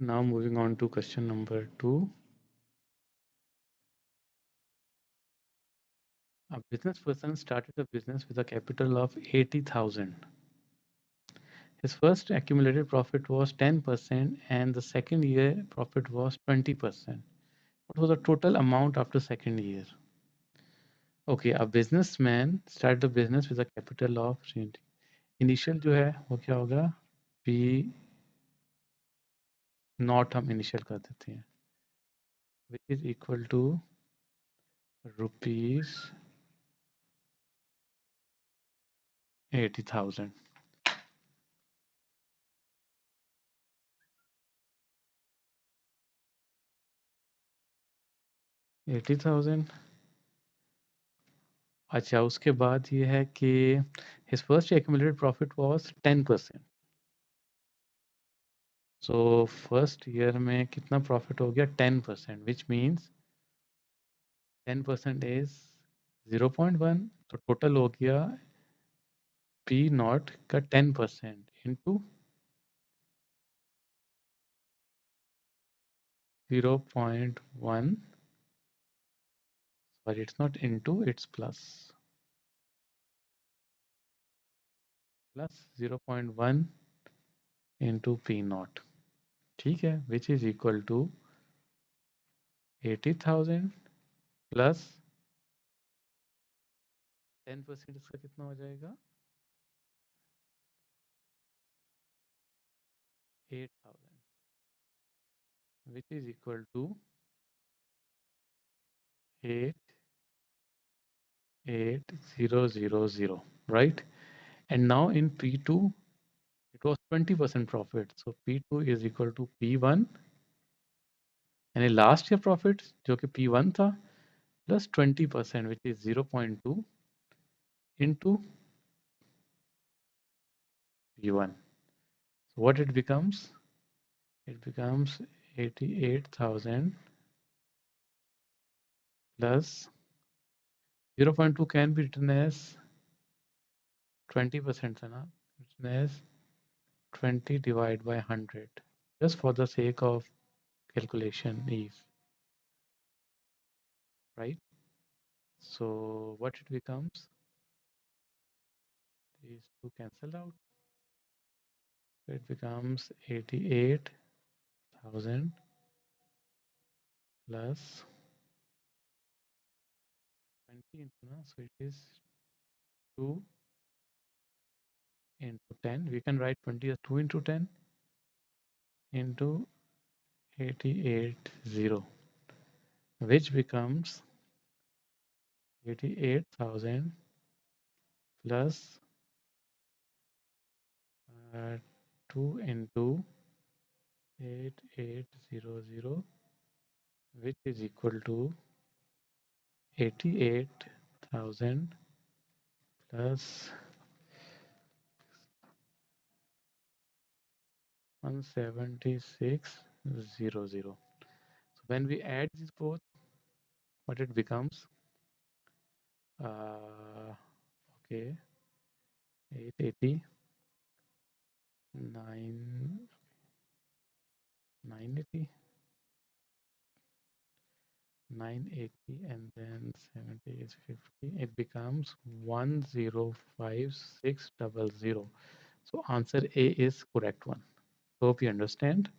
Now moving on to question number 2. A business person started a business with a capital of 80,000. His first accumulated profit was 10% and the second year profit was 20%. What was the total amount after second year? Okay, a businessman started a business with a capital of initial जो है वो क्या होगा P not हम initial कर देते हैं which is equal to rupees 80,000. 80,000. अच्छा उसके बाद ये है कि his first accumulated profit was 10%. So first year में कितना profit हो गया 10%, which means 10% is 0.1. तो total हो गया P नॉट का 10% into 0.1. Sorry, it's not into, it's plus 0.1 into P naught. ठीक है, which is equal to 80,000 plus 10% इसका कितना हो जाएगा 8,000, which is equal to 88000, right? And now in P2 it was 20% profit, so P2 is equal to P1 यानी last year profit जो कि P1 था plus 20% which is 0.2 into P1. So what it becomes? It becomes 88,000 plus 0.2 can be written as 20% है ना, written as 20 divided by 100 just for the sake of calculation ease, right? So what it becomes? These two cancel out. It becomes 88,000 plus 20 into, so it is 2 into 10. We can write 20 as 2 into 10 into 880, which becomes 88,000 plus 2 into 8800, which is equal to 88,000 plus 17600. So when we add these both, what it becomes? Okay, 880, 980, 980, and then 70 is 50. It becomes 105600. So answer A is correct one. Hope you understand.